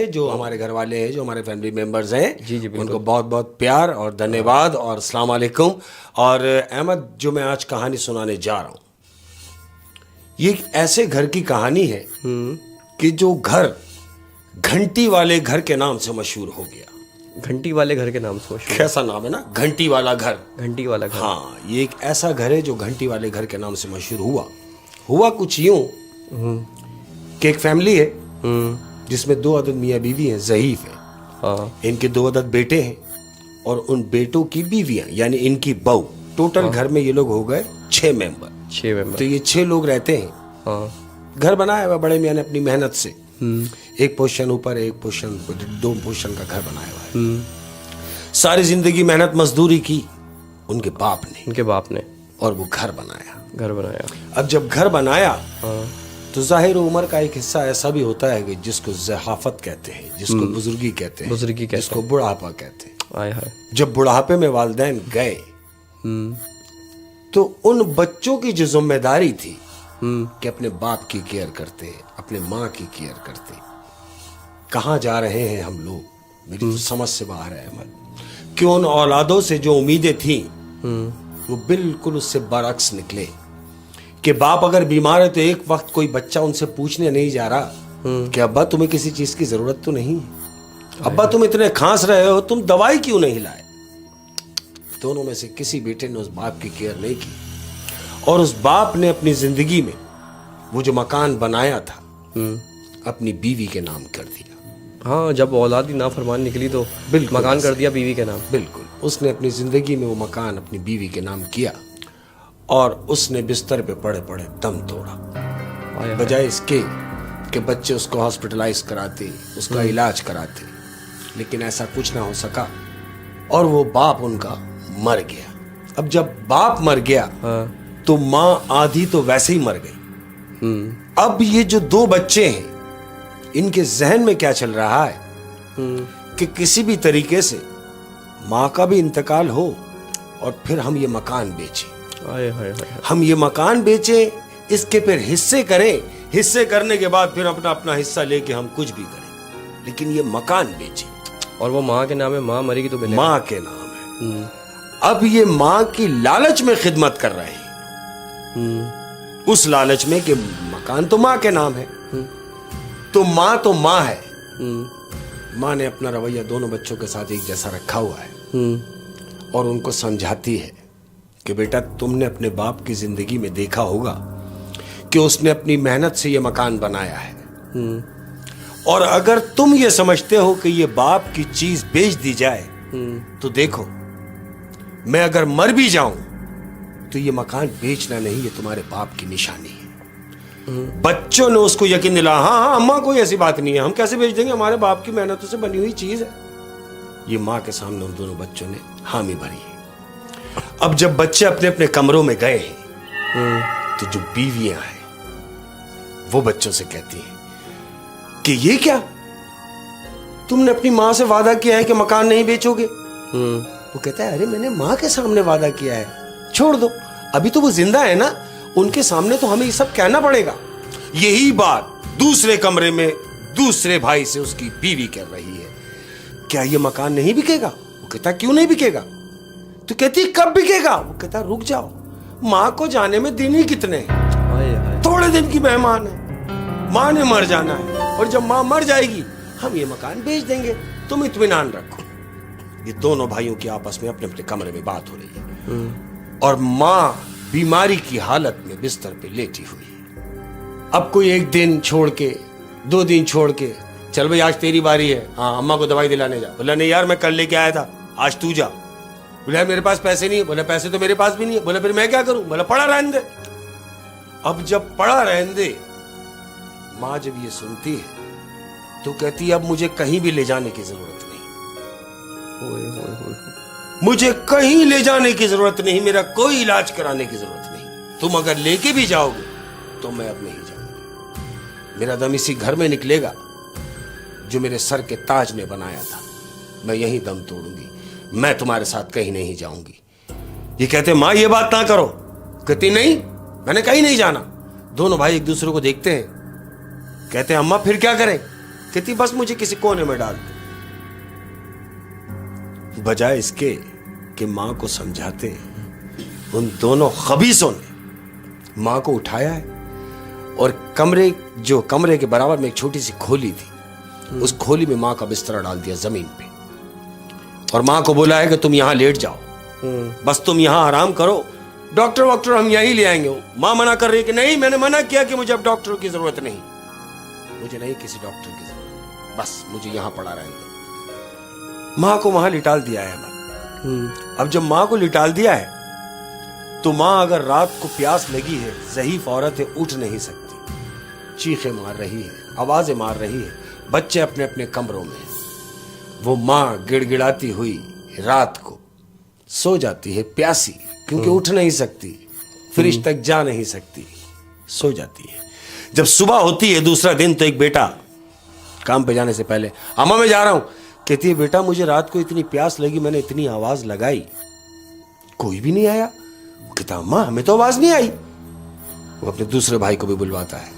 हैं, जो हमारे घर वाले हैं, जो हमारे फैमिली मेंबर्स हैं, जी बिल्कुल। उनको बहुत बहुत प्यार और धन्यवाद और अस्सलाम वालेकुम। और अहमद, जो मैं आज कहानी सुनाने जा रहा हूँ, ये एक ऐसे घर की कहानी है कि जो घर घंटी वाले घर के नाम से मशहूर हो गया। घंटी वाले घर के नाम से मशहूर। कैसा नाम है ना, घंटी वाला घर। घंटी वाला घर। हाँ, ये एक ऐसा घर है जो घंटी वाले घर के नाम से मशहूर हुआ कुछ यूं कि एक फैमिली है जिसमें 2 अदद मियाँ बीवी हैं, ज़ईफ है। हाँ। इनके 2 अदद बेटे हैं और उन बेटों की बीवियां, यानी इनकी बहू। टोटल घर में ये लोग हो गए 6 मेंबर। 6 मेंबर। तो ये 6 लोग रहते हैं। हाँ। घर बनाया हुआ बड़े मियाँ ने अपनी मेहनत से। एक पोर्शन ऊपर, एक पोर्शन, 2 पोर्शन का घर बनाया हुआ है। सारी जिंदगी मेहनत मजदूरी की उनके बाप ने और वो घर बनाया। अब जब घर बनाया, हाँ। तो जाहिर उम्र का एक हिस्सा ऐसा भी होता है कि जिसको ज़हाफत कहते हैं, जिसको बुजुर्गी कहते हैं, जिसको बुढ़ापा कहते हैं। आय हाय। जब बुढ़ापे में वालिदैन गए तो उन बच्चों की जो जिम्मेदारी थी कि अपने बाप की केयर करते, अपने माँ की केयर करते। कहाँ जा रहे हैं हम लोग, मेरी तो समझ से बाहर है अहमद। कि उन औलादों से जो उम्मीदें थी वो बिल्कुल उससे बरअक्स निकले। कि बाप अगर बीमार है तो एक वक्त कोई बच्चा उनसे पूछने नहीं जा रहा कि अब्बा तुम्हें किसी चीज की जरूरत तो नहीं है, अब्बा तुम इतने खांस रहे हो, तुम दवाई क्यों नहीं लाए। दोनों में से किसी बेटे ने उस बाप की केयर नहीं की और उस बाप ने अपनी जिंदगी में वो जो मकान बनाया था अपनी बीवी के नाम कर दिया। हाँ, जब औलाद ही नाफरमान निकली तो बिल्कुल मकान कर दिया बीवी के नाम। बिल्कुल, उसने अपनी जिंदगी में वो मकान अपनी बीवी के नाम किया और उसने बिस्तर पे पड़े पड़े दम तोड़ा। बजाय इसके कि बच्चे उसको हॉस्पिटलाइज कराते, उसका इलाज कराते, लेकिन ऐसा कुछ ना हो सका और वो बाप उनका मर गया। अब जब बाप मर गया तो माँ आधी तो वैसे ही मर गई। अब ये जो 2 बच्चे हैं, इनके जहन में क्या चल रहा है कि किसी भी तरीके से माँ का भी इंतकाल हो और फिर हम ये मकान बेचें। हम ये मकान बेचें, इसके फिर हिस्से करें, हिस्से करने के बाद फिर अपना अपना हिस्सा लेके हम कुछ भी करें, लेकिन ये मकान बेचें। और वो माँ के नाम है, माँ मरेगी तो मिलेगा। माँ के नाम है। अब ये माँ की लालच में खिदमत कर रहे हैं, उस लालच में कि मकान तो माँ के नाम है, तो माँ है। माँ ने अपना रवैया दोनों बच्चों के साथ एक जैसा रखा हुआ है और उनको समझाती है कि बेटा, तुमने अपने बाप की जिंदगी में देखा होगा कि उसने अपनी मेहनत से ये मकान बनाया है, और अगर तुम ये समझते हो कि ये बाप की चीज बेच दी जाए तो देखो, मैं अगर मर भी जाऊं तो ये मकान बेचना नहीं, ये तुम्हारे बाप की निशानी है। बच्चों ने उसको यकीन दिलाया, हाँ अम्मा, कोई ऐसी बात नहीं है, हम कैसे बेच देंगे, हमारे बाप की मेहनतों से बनी हुई चीज है। ये माँ के सामने उन दोनों बच्चों ने हामी भरी है। अब जब बच्चे अपने अपने कमरों में गए हैं तो जो बीवियां हैं वो बच्चों से कहती हैं कि ये क्या, तुमने अपनी माँ से वादा किया है कि मकान नहीं बेचोगे। वो कहता है, अरे मैंने माँ के सामने वादा किया है, छोड़ दो, अभी तो वो जिंदा है ना, उनके सामने तो हमें ये सब कहना पड़ेगा। यही बात दूसरे कमरे में दूसरे भाई से उसकी बीवी कह रही है, क्या ये मकान नहीं बिकेगा। वो कहता, क्यों नहीं बिकेगा। तो कहती, कब बिकेगा। वो कहता, रुक जाओ, माँ को जाने में दिन ही कितने हैं, थोड़े दिन की मेहमान है, माँ ने मर जाना है, और जब माँ मर जाएगी हम ये मकान बेच देंगे, तुम इत्मीनान रखो। ये दोनों भाइयों की आपस में अपने अपने कमरे में बात हो रही है और माँ बीमारी की हालत में बिस्तर पे लेटी हुई है। अब कोई 1 दिन छोड़ के, 2 दिन छोड़ के, चल भाई आज तेरी बारी है, हाँ अम्मा को दवाई दिलाने जा। बोला, नहीं यार, मैं कल लेके आया था, आज तू जा। बोला, मेरे पास पैसे नहीं है। बोला, पैसे तो मेरे पास भी नहीं है। बोला, फिर मैं क्या करूं। बोला, पड़ा रहने दे। अब जब पड़ा रहने दे, माँ जब ये सुनती है तो कहती है, अब मुझे कहीं भी ले जाने की जरूरत नहीं, मुझे कहीं ले जाने की जरूरत नहीं, मेरा कोई इलाज कराने की जरूरत नहीं, तुम अगर लेके भी जाओगे तो मैं अब नहीं जाऊंगी। मेरा दम इसी घर में निकलेगा जो मेरे सर के ताज ने बनाया था, मैं यहीं दम तोड़ूंगी, मैं तुम्हारे साथ कहीं नहीं जाऊंगी। ये कहते, माँ ये बात ना करो। कहती, नहीं, मैंने कहीं नहीं जाना। दोनों भाई एक दूसरे को देखते हैं, कहते हैं, अम्मा फिर क्या करें। कहती बस मुझे किसी कोने में डाल दो। बजाय इसके कि मां को समझाते, उन दोनों खबीसों ने मां को उठाया है और कमरे के बराबर में एक छोटी सी खोली थी, उस खोली में मां का बिस्तरा डाल दिया जमीन पे और मां को बोला है कि तुम यहां लेट जाओ, बस तुम यहां आराम करो, डॉक्टर हम यहीं ले आएंगे। मां मना कर रही है कि नहीं, मैंने मना किया कि मुझे अब डॉक्टर की जरूरत नहीं, मुझे नहीं किसी डॉक्टर की जरूरत, बस मुझे यहां पड़ा रहने दो। मां को वहां लिटाल दिया है अहमद। अब जब मां को लिटाल दिया है तो मां अगर रात को प्यास लगी है, ज़ईफ औरत है, उठ नहीं सकती, चीखें मार रही है, आवाजें मार रही है, बच्चे अपने अपने कमरों में, वो मां गिड़गिड़ाती हुई रात को सो जाती है प्यासी, क्योंकि उठ नहीं सकती, फ्रिज तक जा नहीं सकती, सो जाती है। जब सुबह होती है दूसरा दिन तो एक बेटा काम पे जाने से पहले, अम्मा मैं जा रहा हूं, कहती है बेटा मुझे रात को इतनी प्यास लगी, मैंने इतनी आवाज लगाई, कोई भी नहीं आया। कहता अम्मा हमें तो आवाज नहीं आई। वो अपने दूसरे भाई को भी बुलवाता है,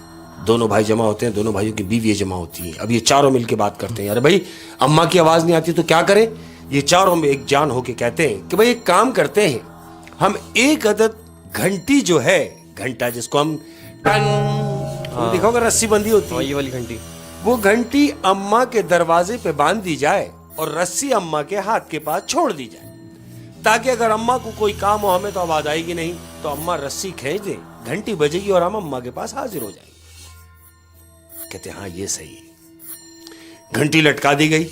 दोनों भाई जमा होते हैं, दोनों भाइयों की बीवियां जमा होती हैं। अब ये चारों मिलकर बात करते हैं, अरे भाई अम्मा की आवाज नहीं आती तो क्या करें। ये चारों में एक जान होके कहते हैं कि भाई एक काम करते हैं, हम एक अदद घंटी जो है, घंटा जिसको हम टंग देखा होगा रस्सी बंधी होती है, ये वाली घंटी, वो घंटी अम्मा के दरवाजे पे बांध दी जाए और रस्सी अम्मा के हाथ के पास छोड़ दी जाए, ताकि अगर अम्मा को कोई काम हो, हमें तो आवाज आएगी नहीं, तो अम्मा रस्सी खींच दे, घंटी बजेगी और हम अम्मा के पास हाजिर हो जाएंगे। कहते हाँ ये सही है। घंटी लटका दी गई,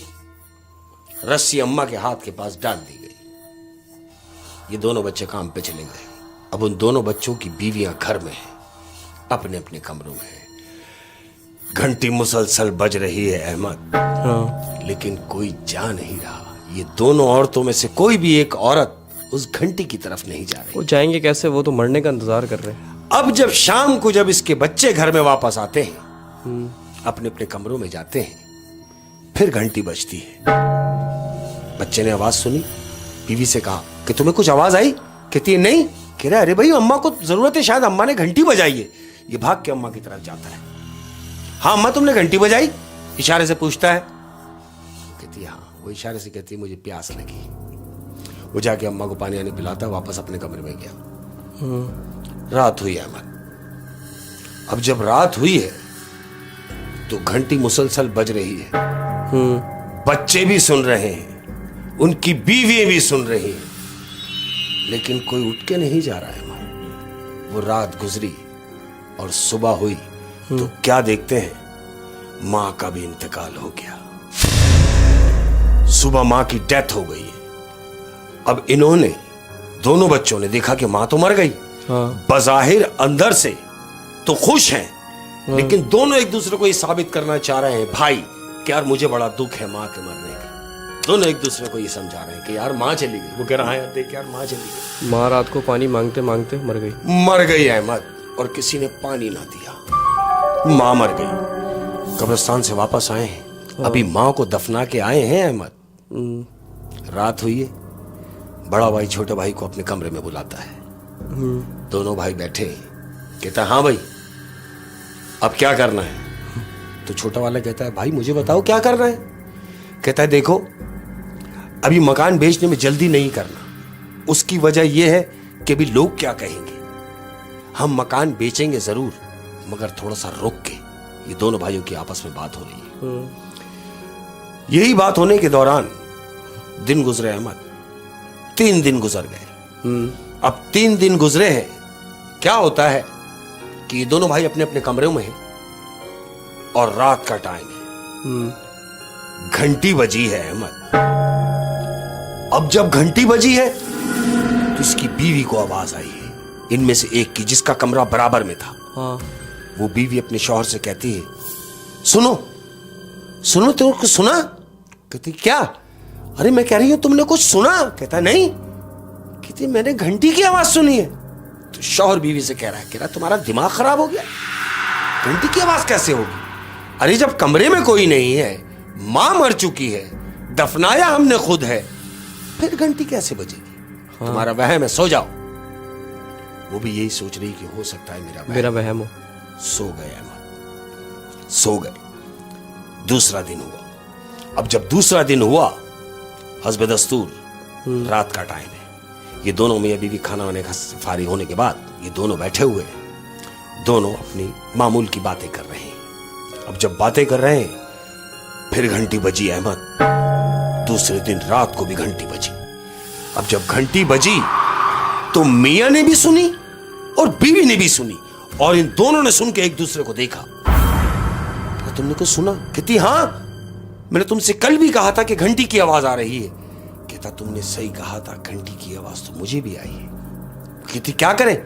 रस्सी अम्मा के हाथ के पास डाल दी गई। ये दोनों बच्चे काम पे चले गए। अब उन दोनों बच्चों की बीवियां घर में हैं, अपने अपने कमरों में हैं। घंटी मुसलसल बज रही है अहमद, हाँ। लेकिन कोई जा नहीं रहा। ये दोनों औरतों में से कोई भी एक औरत उस घंटी की तरफ नहीं जा रही। वो जाएंगे कैसे, वो तो मरने का इंतजार कर रहे हैं। अब जब शाम को जब इसके बच्चे घर में वापस आते हैं, अपने अपने कमरों में जाते हैं, फिर घंटी बजती है। बच्चे ने आवाज सुनी, बीवी से कहा कि तुम्हें कुछ आवाज आई? कहती है नहीं। कह रहा अरे भाई अम्मा को जरूरत है, शायद अम्मा ने घंटी बजाई है। ये भाग के अम्मा की तरफ जाता है, हाँ अम्मा तुमने घंटी बजाई? इशारे से पूछता है। कहती है हाँ। वो इशारे से कहती है मुझे प्यास लगी। वो जाके अम्मा को पानी आने पिलाता, वापस अपने कमरे में गया। रात हुई अहमद। अब जब रात हुई है तो घंटी मुसलसल बज रही है, बच्चे भी सुन रहे हैं, उनकी बीवियां भी सुन रही हैं, लेकिन कोई उठ के नहीं जा रहा है हमारा। वो रात गुजरी और सुबह हुई तो क्या देखते हैं, मां का भी इंतकाल हो गया। सुबह मां की डेथ हो गई है। अब इन्होंने दोनों बच्चों ने देखा कि मां तो मर गई। हाँ। बज़ाहिर अंदर से तो खुश हैं, लेकिन दोनों एक दूसरे को ये साबित करना चाह रहे हैं भाई कि यार मुझे बड़ा दुख है मां के मरने का। दोनों एक दूसरे को ये समझा रहे हैं कि यार मां चली गई। वो कह रहा है देख यार मां चली गई। मां रात को पानी मांगते मांगते मर गई अहमद, और किसी ने पानी ना दिया। मां मर गई। कब्रिस्तान से वापस आए हैं, अभी मां को दफना के आए हैं अहमद। रात हुई है। बड़ा भाई छोटे भाई को अपने कमरे में बुलाता है। दोनों भाई बैठे, कहता हाँ भाई अब क्या करना है? तो छोटा वाला कहता है भाई मुझे बताओ क्या करना है? कहता है देखो अभी मकान बेचने में जल्दी नहीं करना। उसकी वजह यह है कि अभी लोग क्या कहेंगे। हम मकान बेचेंगे जरूर, मगर थोड़ा सा रुक के। ये दोनों भाइयों की आपस में बात हो रही है। यही बात होने के दौरान दिन गुजरे अहमद। 3 दिन गुजर गए। अब 3 दिन गुजरे हैं। क्या होता है कि ये दोनों भाई अपने अपने कमरे में हैं और रात का टाइम है। घंटी बजी है अहमद। अब जब घंटी बजी है तो इसकी बीवी को आवाज आई है, इनमें से एक की, जिसका कमरा बराबर में था। हाँ। वो बीवी अपने शौहर से कहती है सुनो सुनो, तुमने कुछ सुना? कहती क्या? अरे मैं कह रही हूं तुमने कुछ सुना? कहता नहीं। कहती मैंने घंटी की आवाज सुनी है। तो शौहर बीवी से कह रहा तुम्हारा दिमाग खराब हो गया, घंटी की आवाज कैसे होगी? अरे जब कमरे में कोई नहीं है, मां मर चुकी है, दफनाया हमने खुद है, फिर घंटी कैसे बजेगी? हाँ। तुम्हारा वहम है, सो जाओ। वो भी यही सोच रही कि हो सकता है मेरा वहम हो। सो गए अहमद, सो गए। दूसरा दिन हुआ। अब जब दूसरा दिन हुआ, हस्ब दस्तूर रात का टाइम है, ये दोनों मियां बीवी खाना वाने का फारिग होने के बाद ये दोनों बैठे हुए हैं, दोनों अपनी मामूल की बातें कर रहे हैं। अब जब बातें कर रहे हैं, फिर घंटी बजी अहमद। दूसरे दिन रात को भी घंटी बजी। अब जब घंटी बजी तो मियां ने भी सुनी और बीवी ने भी सुनी, और इन दोनों ने सुन के एक दूसरे को देखा। तुमने कुछ सुना? कहती हाँ, मैंने तुमसे कल भी कहा था कि घंटी की आवाज आ रही है। कहता तुमने सही कहा था, घंटी की आवाज तो मुझे भी आई है। कहती क्या करें?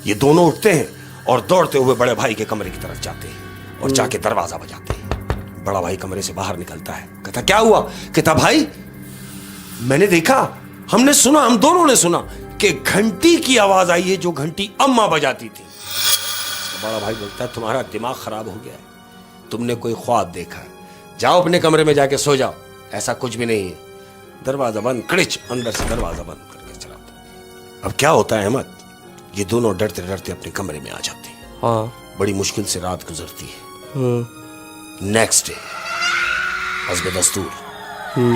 ये दोनों उठते हैं और दौड़ते हुए बड़े भाई के कमरे की तरफ जाते हैं और जाके दरवाजा बजाते हैं। बड़ा भाई कमरे से बाहर निकलता है। कहता क्या हुआ? कहता भाई मैंने देखा, हमने सुना, हम दोनों ने सुना कि घंटी की आवाज आई है जो घंटी अम्मा बजाती थी। बड़ा भाई बोलता है तुम्हारा दिमाग खराब हो गया है, तुमने कोई ख्वाब देखा है, जाओ अपने कमरे में जाके सो जाओ, ऐसा कुछ भी नहीं है। दरवाजा बंद, कड़िच अंदर से दरवाजा बंद करके चला दो। अब क्या होता है अहमद, ये दोनों डरते डरते अपने कमरे में आ जाते हैं। हाँ। बड़ी मुश्किल से रात गुजरती है। नेक्स्ट डे हस्ब दस्तूर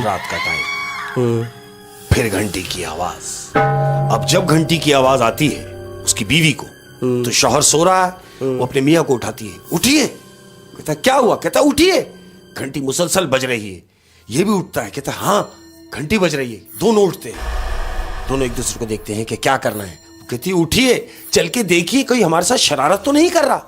रात का टाइम, फिर घंटी की आवाज। अब जब घंटी की आवाज आती है उसकी बीवी को, तो शौहर सो रहा है, वो अपने मियां को उठाती है, उठिए। कहता क्या हुआ? कहता उठिए, घंटी मुसलसल बज रही है। ये भी उठता है, कहता हाँ घंटी बज रही है। दोनों उठते हैं, दोनों एक दूसरे को देखते हैं कि क्या करना है। कहती उठिए, चल के देखिए कोई हमारे साथ शरारत तो नहीं कर रहा,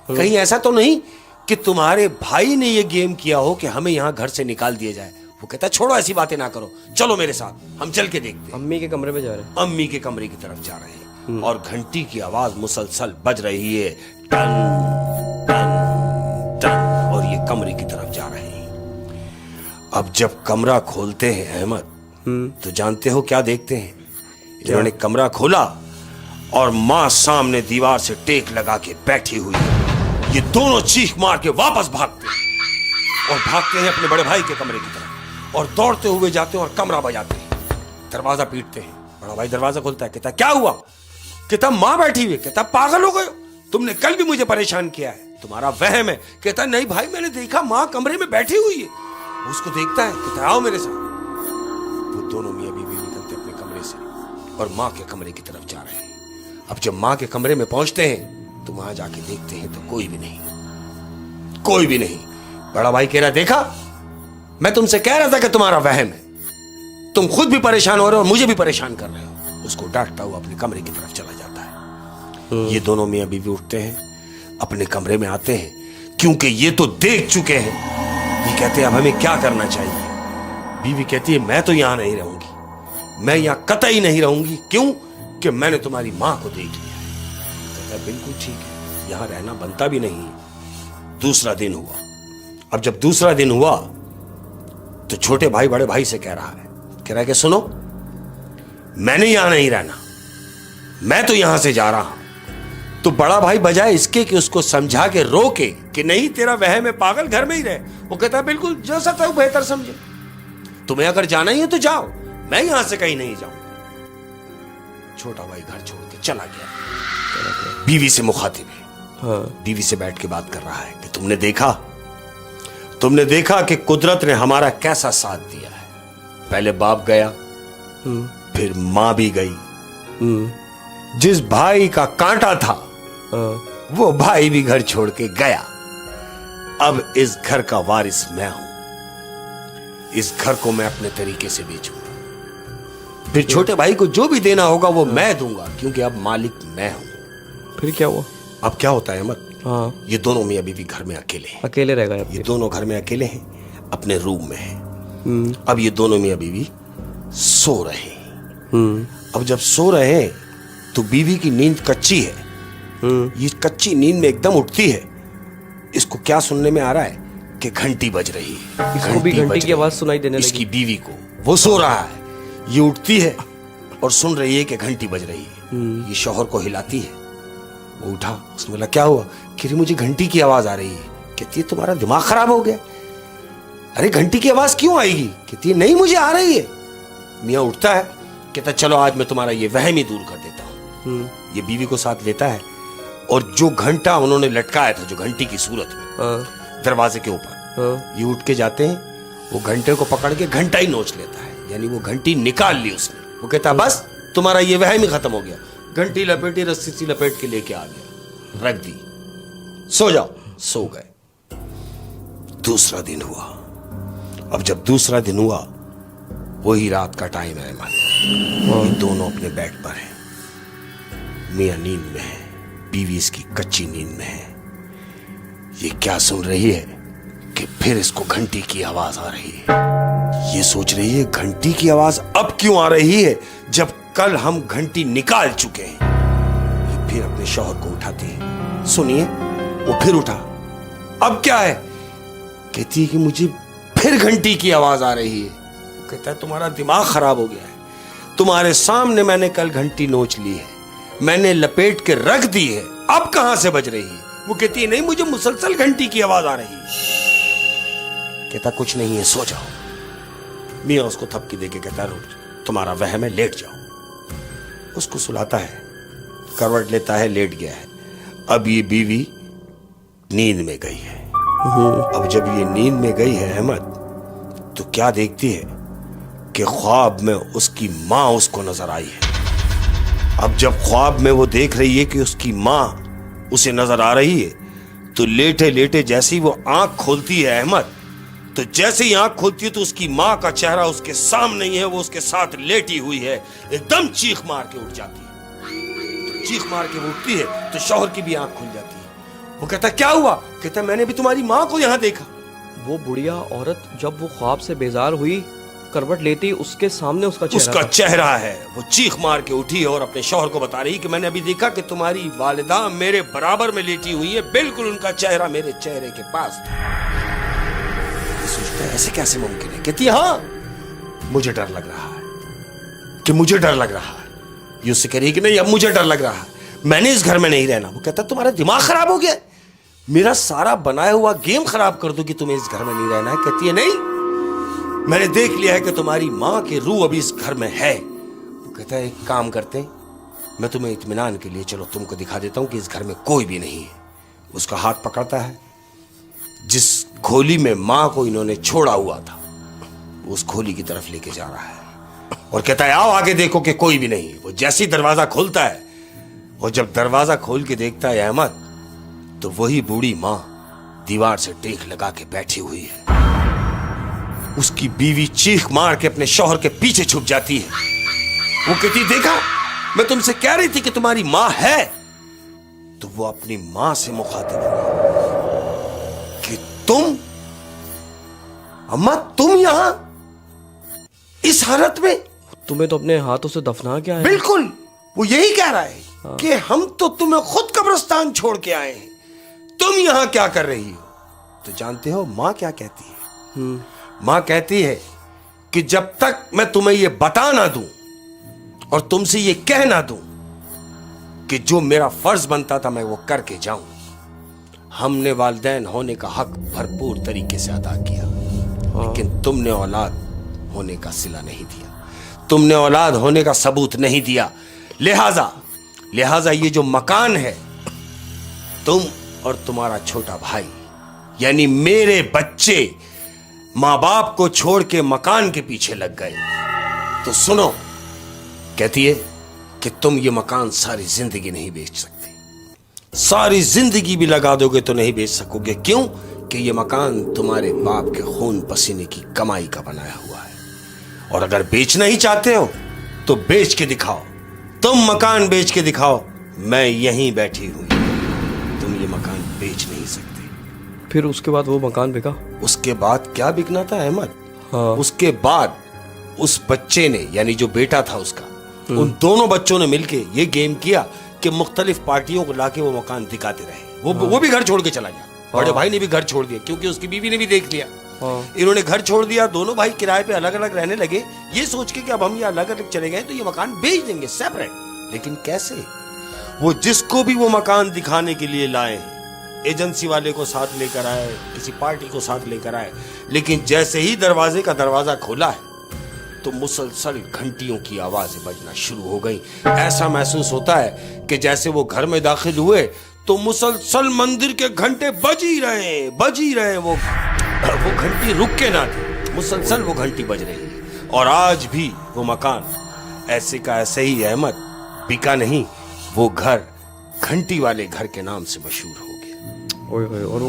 कहीं ऐसा तो नहीं कि तुम्हारे भाई ने ये गेम किया हो कि हमें यहां घर से निकाल दिया जाए। वो कहता छोड़ो ऐसी बातें ना करो, चलो मेरे साथ, हम चल के देखते हैं। अम्मी के कमरे में जा रहे हैं। अम्मी के कमरे की तरफ जा रहे हैं और घंटी की आवाज मुसलसल बज रही है, टन टन टन, और ये कमरे की तरफ जा रहे हैं। अब जब कमरा खोलते हैं अहमद, तो जानते हो क्या देखते हैं? इन्होंने कमरा खोला और मां सामने दीवार से टेक लगा के बैठी हुई है। ये दोनों चीख मार के वापस भागते हैं और भागते हैं अपने बड़े भाई के कमरे की तरफ और दौड़ते हुए जाते हैं और कमरा बजाते हैं, दरवाजा पीटते हैं। बड़ा भाई दरवाजा खोलता है, कहता क्या हुआ? कहता मां बैठी हुई। कहता पागल हो गए, तुमने कल भी मुझे परेशान किया है, तुम्हारा वहम है। कहता नहीं भाई, मैंने देखा मां कमरे में बैठी हुई है। उसको देखता है, कहता आओ मेरे साथ। वो दोनों मियां बीवी निकलते अपने कमरे से और मां के कमरे की तरफ जा रहे हैं। अब जब मां के कमरे में पहुंचते हैं तो वहां जाके देखते हैं तो कोई भी नहीं, कोई भी नहीं। बड़ा भाई कह रहा देखा, मैं तुमसे कह रहा था कि तुम्हारा वहम है, तुम खुद भी परेशान हो रहे हो और मुझे भी परेशान कर रहे हो। उसको डांटता हुआ अपने कमरे की तरफ चला जाता है। ये दोनों मियां बीवी उठते हैं, अपने कमरे में आते हैं, क्योंकि ये तो देख चुके हैं। ये कहते हैं अब हमें क्या करना चाहिए? बीवी कहती है मैं तो यहां नहीं रहूंगी, मैं यहां कतई नहीं रहूंगी। क्यों? कि मैंने तुम्हारी मां को देख लिया है। कहता है बिल्कुल ठीक है, यहां रहना बनता भी नहीं है। दूसरा दिन हुआ। अब जब दूसरा दिन हुआ तो छोटे भाई बड़े भाई से कह रहा है कि सुनो, मैंने यहां नहीं रहना, मैं तो यहां से जा रहा हूं। तो बड़ा भाई बजाय इसके कि उसको समझा के रोके कि नहीं तेरा वहम है, पागल घर में ही रहे, वो कहता है बिल्कुल जैसा तू बेहतर समझे, तुम्हें अगर जाना ही है तो जाओ, मैं यहां से कहीं नहीं जाऊं। छोटा भाई घर छोड़ के चला गया। बीवी से मुखातिब है। हाँ। बीवी से बैठ के बात कर रहा है कि तुमने देखा कि कुदरत ने हमारा कैसा साथ दिया है। पहले बाप गया, फिर मां भी गई। जिस भाई का कांटा था वो भाई भी घर छोड़ के गया। अब इस घर का वारिस मैं हूं, इस घर को मैं अपने तरीके से बेचूंगा, फिर छोटे भाई को जो भी देना होगा वो मैं दूंगा, क्योंकि अब मालिक मैं हूं। फिर क्या हुआ? अब क्या होता है अहमद, हाँ। ये दोनों मियां बीवी घर में अकेले हैं। अकेले रह गए। ये दोनों घर में अकेले हैं, अपने रूम में हैं। अब ये दोनों मियां बीवी सो रहे हैं। अब जब सो रहे हैं तो बीवी की नींद कच्ची है। ये कच्ची नींद में एकदम उठती है। इसको क्या सुनने में आ रहा है कि घंटी बज रही है। इसको भी घंटी की आवाज सुनाई देने लगी। इसकी बीवी को, वो सो रहा है, ये उठती है और सुन रही है कि घंटी बज रही है। ये शौहर को हिलाती है, वो उठा, उसने बोला क्या हुआ? कि मुझे घंटी की आवाज आ रही है। कहती है तुम्हारा दिमाग खराब हो गया, अरे घंटी की आवाज क्यों आएगी? कहती है नहीं मुझे आ रही है। मियां उठता है, कहता चलो आज मैं तुम्हारा ये वहम ही दूर कर देता हूं। ये बीवी को साथ लेता है और जो घंटा उन्होंने लटकाया था, जो घंटी की सूरत में, दरवाजे के ऊपर, हाँ। ये उठ के जाते हैं, वो घंटे को पकड़ के घंटा ही नोच लेता है, यानी वो घंटी निकाल ली उसने। वो कहता है बस तुम्हारा ये वहम ही खत्म हो गया। घंटी लपेटी, रस्सी सी लपेट के लेके आ गया, रख दी, सो जाओ। सो गए। दूसरा दिन हुआ। अब जब दूसरा दिन हुआ, वही रात का टाइम है, ये दोनों अपने बेड पर हैं। मियां नींद में है, बीवी इसकी कच्ची नींद में है। ये क्या सुन रही है कि फिर इसको घंटी की आवाज आ रही है। ये सोच रही है घंटी की आवाज अब क्यों आ रही है जब कल हम घंटी निकाल चुके हैं। ये फिर अपने शौहर को उठाती है। सुनिए, वो फिर उठा। अब क्या है? कहती है कि मुझे फिर घंटी की आवाज आ रही है। कहता है तुम्हारा दिमाग खराब हो गया है, तुम्हारे सामने मैंने कल घंटी नोच ली है, मैंने लपेट के रख दी है, अब कहां से बज रही है? वो कहती है नहीं, मुझे मुसलसल घंटी की आवाज आ रही है। कहता कुछ नहीं है, सो जाओ। मियां उसको थपकी देके कहता है तुम्हारा वहम है, लेट जाओ। उसको सुलाता है, करवट लेता है, लेट गया है। अब ये बीवी नींद में गई है। अब जब ये नींद में गई है अहमद, तो क्या देखती है कि ख्वाब में उसकी मां उसको नजर आई है। अब जब ख्वाब में वो देख रही है कि उसकी मां उसे नजर आ रही है, तो लेटे लेटे जैसे ही वो आंख खोलती है अहमद, तो जैसे ही आंख खोलती है तो उसकी मां का चेहरा उसके सामने ही है, वो उसके साथ लेटी हुई है। एकदम चीख मार के उठ जाती है। तो चीख मार के वो उठती है तो शौहर की भी आंख खुल जाती है। वो कहता क्या हुआ? कहता मैंने भी तुम्हारी मां को यहां देखा। वो बुढ़िया औरत जब वो ख्वाब से बेजार हुई, करवट लेती, उसके सामने उसका चेहरा है। वो चीख मार के उठी है और अपने शौहर को बता रही कि मैंने अभी देखा कि तुम्हारी वालिदा मेरे बराबर में लेटी हुई है, बिल्कुल उनका चेहरा मेरे चेहरे के पास था। सोचता है ऐसे कैसे मुमकिन है? कहती हाँ, मुझे डर लग रहा है कि मुझे डर लग रहा है। ये उससे कह रही कि नहीं, अब मुझे डर लग रहा है, मैंने इस घर में नहीं रहना। वो कहता तुम्हारा दिमाग खराब हो गया, मेरा सारा बनाया हुआ गेम खराब कर दो कि तुम्हें इस घर में नहीं रहना है। कहती है नहीं, मैंने देख लिया है कि तुम्हारी मां की रूह अभी इस घर में है। वो कहता है एक काम करते हैं, मैं तुम्हें इत्मीनान के लिए चलो तुमको दिखा देता हूं कि इस घर में कोई भी नहीं है। उसका हाथ पकड़ता है, जिस खोली में मां को इन्होंने छोड़ा हुआ था उस खोली की तरफ लेके जा रहा है और कहता है आओ आगे देखो कि कोई भी नहीं। वो जैसे ही दरवाजा खोलता है और जब दरवाजा खोल के देखता है अहमद, तो वही बूढ़ी मां दीवार से टेक लगा के बैठी हुई है। उसकी बीवी चीख मार के अपने शौहर के पीछे छुप जाती है। वो कहती देखा, मैं तुमसे कह रही थी कि तुम्हारी मां है। तो वो अपनी मां से मुखातिब हुई कि तुम अम्मा, तुम यहां इस हालत में? तुम्हें तो अपने हाथों से दफना क्या है? बिल्कुल, वो यही कह रहा है कि हम तो तुम्हें खुद कब्रिस्तान छोड़ के आए हैं, तुम यहां क्या कर रही हो? तो जानते हो मां क्या कहती है? मां कहती है कि जब तक मैं तुम्हें यह बता ना दूं और तुमसे यह कह ना दूं कि जो मेरा फर्ज बनता था मैं वो करके जाऊं, हमने वालिदैन होने का हक भरपूर तरीके से अदा किया, लेकिन तुमने औलाद होने का सिला नहीं दिया, तुमने औलाद होने का सबूत नहीं दिया। लिहाजा ये जो मकान है, तुम और तुम्हारा छोटा भाई यानी मेरे बच्चे मां बाप को छोड़ के मकान के पीछे लग गए। तो सुनो, कहती है कि तुम ये मकान सारी जिंदगी नहीं बेच सकते, सारी जिंदगी भी लगा दोगे तो नहीं बेच सकोगे। क्यों? कि ये मकान तुम्हारे बाप के खून पसीने की कमाई का बनाया हुआ है, और अगर बेचना ही चाहते हो तो बेच के दिखाओ, तुम मकान बेच के दिखाओ, मैं यहीं बैठी हुई, तुम ये मकान बेच नहीं सकते। फिर उसके बाद वो मकान बिका? उसके बाद क्या बिकना था अहमद? हाँ। उसके बाद उस बच्चे ने, यानी जो बेटा था उसका, उन दोनों बच्चों ने मिलके ये गेम किया कि मुख्तलिफ पार्टियों को लाके वो मकान दिखाते रहे। वो भी घर छोड़ के चला गया, बड़े भाई ने भी घर छोड़ दिया क्योंकि उसकी बीवी ने भी देख लिया। इन्होंने घर छोड़ दिया, दोनों भाई किराए पे अलग अलग रहने लगे, ये सोच के कि अब हम ये अलग अलग चले गए तो ये मकान बेच देंगे सेपरेट। लेकिन कैसे? वो जिसको भी वो मकान दिखाने के लिए लाए, एजेंसी वाले को साथ लेकर आए, किसी पार्टी को साथ लेकर आए, लेकिन जैसे ही दरवाजे का दरवाजा खोला है तो मुसलसल घंटियों की आवाजें बजना शुरू हो गई। ऐसा महसूस होता है कि जैसे वो घर में दाखिल हुए तो मुसलसल मंदिर के घंटे बज ही रहे। वो वो घंटी रुक के ना थी, मुसलसल वो घंटी बज रही है। और आज भी वो मकान ऐसे का ऐसे ही अहमद बिका नहीं, वो घर घंटी वाले घर के नाम से मशहूर हो गया। ओए होए, और वो